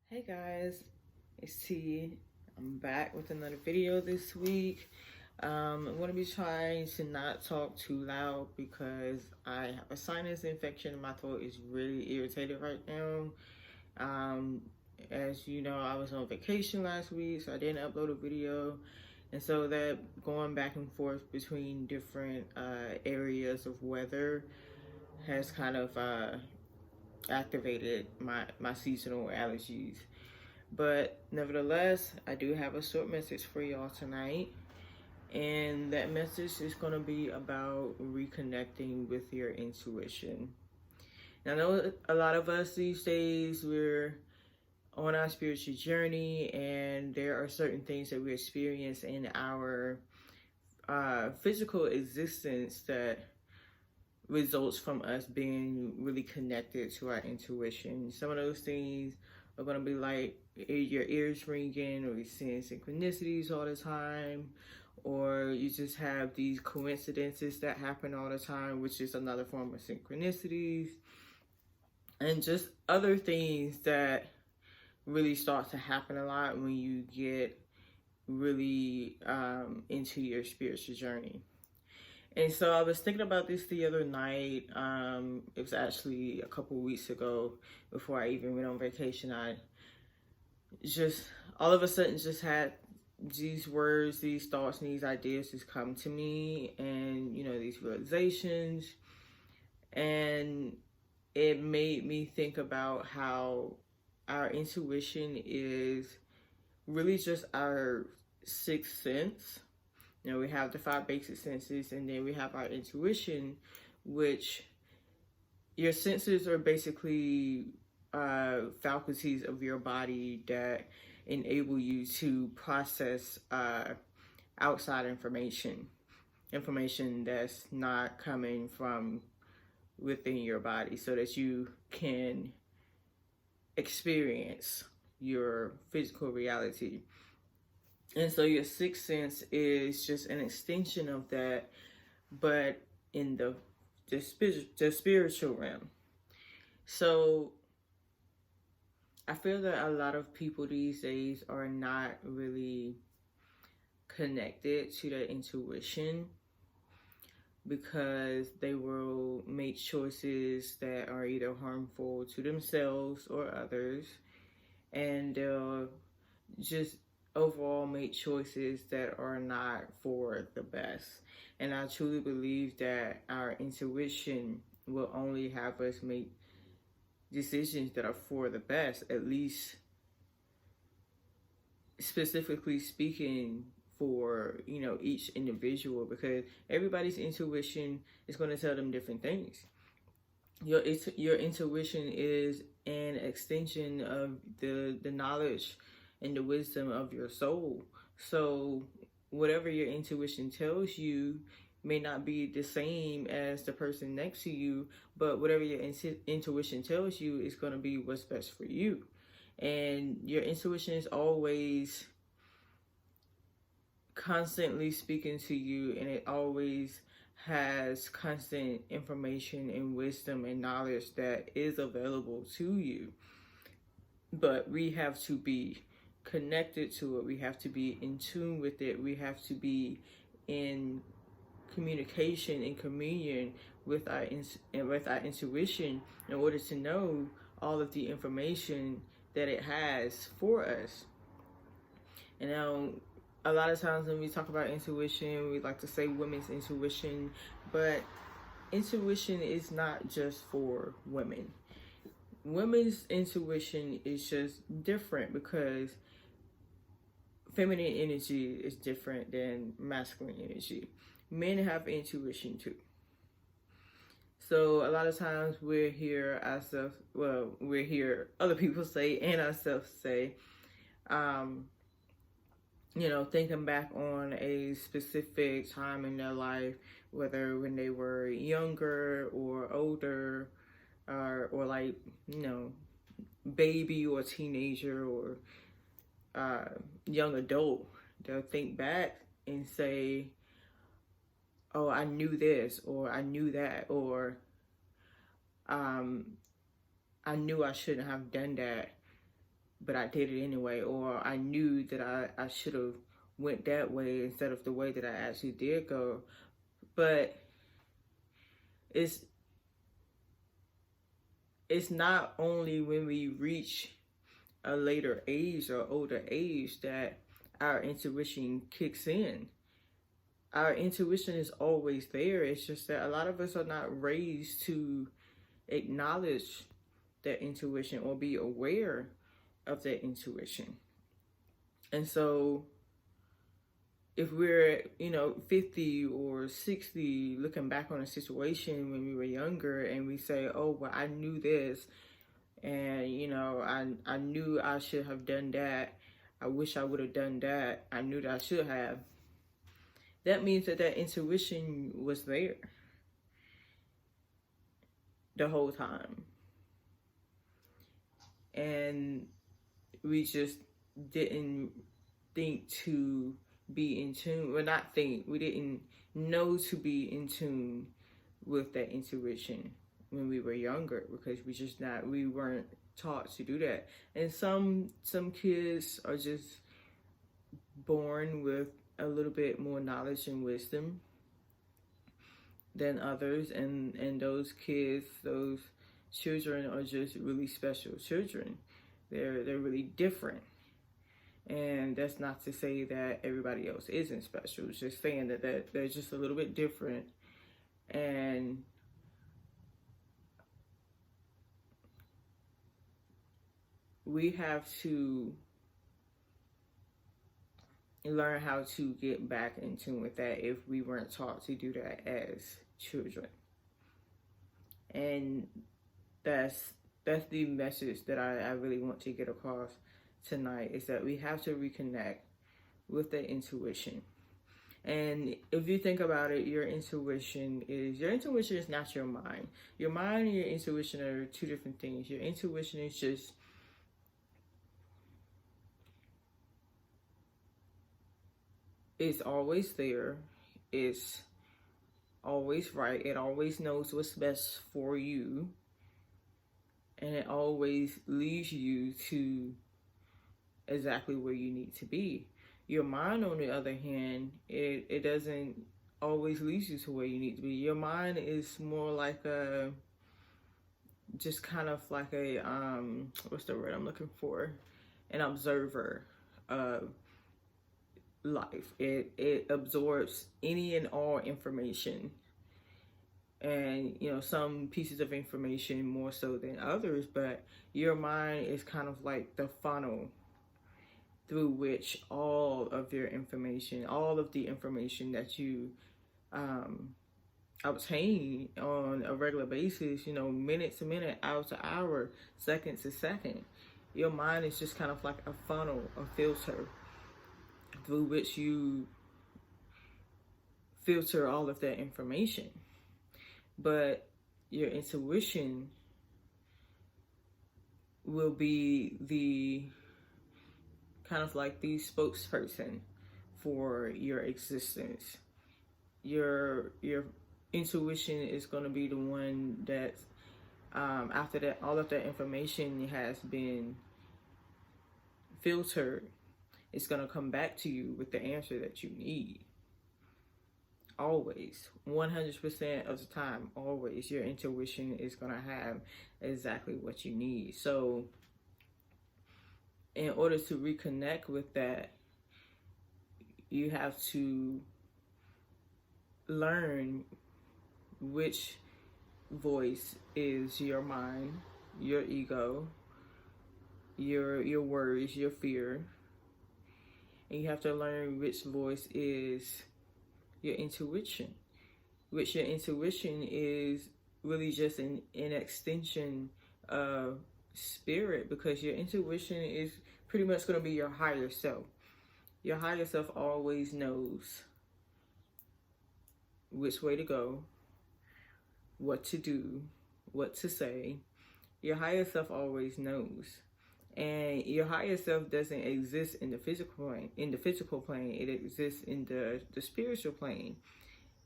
Hey guys, it's T. I'm back with another video this week. I'm going to be trying to not talk too loud because I have a sinus infection and my throat is really irritated right now. Um, as you know, I was on vacation last week, so I didn't upload a video. And so that going back and forth between different areas of weather has kind of activated my seasonal allergies. But nevertheless, I do have a short message for y'all tonight. And that message is going to be about reconnecting with your intuition. Now, I know a lot of us these days, we're on our spiritual journey, and there are certain things that we experience in our physical existence that results from us being really connected to our intuition. Some of those things are going to be like your ears ringing, or you're seeing synchronicities all the time, or you just have these coincidences that happen all the time, which is another form of synchronicities, and just other things that really start to happen a lot when you get really into your spiritual journey. And so I was thinking about this the other night. It was actually a couple weeks ago before I even went on vacation. I just all of a sudden just had these words, these thoughts, and these ideas just come to me, and these realizations, and it made me think about how our intuition is really just our sixth sense. We have the five basic senses, and then we have our intuition, which your senses are basically faculties of your body that enable you to process outside information that's not coming from within your body, so that you can experience your physical reality. And so your sixth sense is just an extension of that, but in the spiritual realm. So I feel that a lot of people these days are not really connected to their intuition, because they will make choices that are either harmful to themselves or others, and they'll just overall make choices that are not for the best. And I truly believe that our intuition will only have us make decisions that are for the best, at least specifically speaking for each individual, because everybody's intuition is going to tell them different things. Your intuition is an extension of the knowledge and the wisdom of your soul. So whatever your intuition tells you may not be the same as the person next to you, but whatever your intuition tells you is going to be what's best for you. And your intuition is always constantly speaking to you, and it always has constant information and wisdom and knowledge that is available to you. But we have to be connected to it. We have to be in tune with it. We have to be in communication and communion with our intuition in order to know all of the information that it has for us. And now, a lot of times when we talk about intuition, we like to say women's intuition, but intuition is not just for women. Women's intuition is just different because feminine energy is different than masculine energy. Men have intuition too. So a lot of times we're here ourselves, other people say, and ourselves say, thinking back on a specific time in their life, whether when they were younger or older, or like, baby or teenager or young adult. They'll think back and say, oh, I knew this, or I knew that, or I knew I shouldn't have done that, but I did it anyway, or I knew that I should have went that way instead of the way that I actually did go. But it's not only when we reach a later age or older age that our intuition kicks in. Our intuition is always there. It's just that a lot of us are not raised to acknowledge that intuition or be aware of that intuition. And so if we're, 50 or 60, looking back on a situation when we were younger and we say, oh, well, I knew this, and, I knew I should have done that. I wish I would have done that. I knew that I should have. That means that intuition was there the whole time. And we just didn't think to be in tune. Well, not think. We didn't know to be in tune with that intuition when we were younger, because we weren't taught to do that. And some kids are just born with a little bit more knowledge and wisdom than others, and those kids, those children are just really special children. They're really different. And that's not to say that everybody else isn't special. It's just saying that they're just a little bit different. And we have to learn how to get back in tune with that if we weren't taught to do that as children. And that's the message that I really want to get across tonight, is that we have to reconnect with the intuition. And if you think about it, your intuition is not your mind. Your mind and your intuition are two different things. Your intuition is just it's always there. It's always right. It always knows what's best for you. And it always leads you to exactly where you need to be. Your mind, on the other hand, it doesn't always lead you to where you need to be. Your mind is more like just kind of like a, what's the word I'm looking for? An observer of life. It absorbs any and all information. And, some pieces of information more so than others, but your mind is kind of like the funnel through which all of the information that you obtain on a regular basis, minute to minute, hour to hour, second to second. Your mind is just kind of like a funnel, a filter through which you filter all of that information. But your intuition will be the kind of like the spokesperson for your existence. Your intuition is going to be the one that, after that, all of that information has been filtered, it's going to come back to you with the answer that you need. Always, 100% of the time, always, your intuition is going to have exactly what you need. So in order to reconnect with that, you have to learn which voice is your mind, your ego, your worries, your fear. And you have to learn which voice is your intuition, which your intuition is really just an extension of spirit, because your intuition is pretty much going to be your higher self. Your higher self always knows which way to go, what to do, what to say. Your higher self always knows. And your higher self doesn't exist in the physical plane. It exists in the spiritual plane.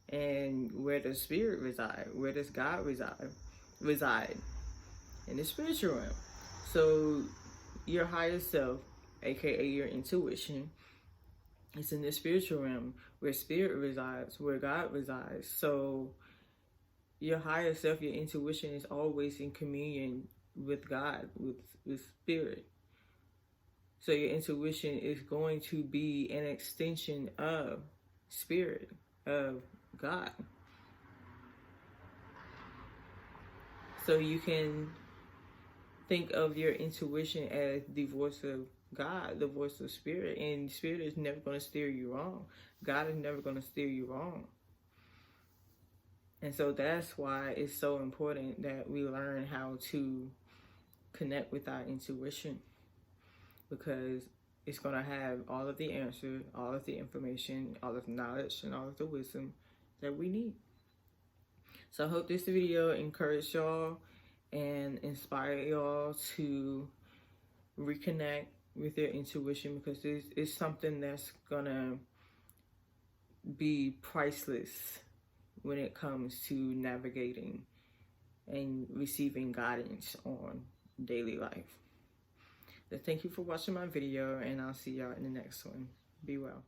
And where does spirit reside? Where does God reside? reside in the spiritual realm. So your higher self, aka your intuition, is in the spiritual realm where spirit resides, where God resides. So your higher self, your intuition, is always in communion with God, with spirit. So your intuition is going to be an extension of spirit, of God. So you can think of your intuition as the voice of God, the voice of spirit, and spirit is never going to steer you wrong. God is never going to steer you wrong. And so that's why it's so important that we learn how to connect with our intuition, because it's going to have all of the answers, all of the information, all of the knowledge, and all of the wisdom that we need. So I hope this video encouraged y'all and inspire y'all to reconnect with your intuition, because it's something that's going to be priceless when it comes to navigating and receiving guidance on daily life. So thank you for watching my video, and I'll see y'all in the next one. Be well.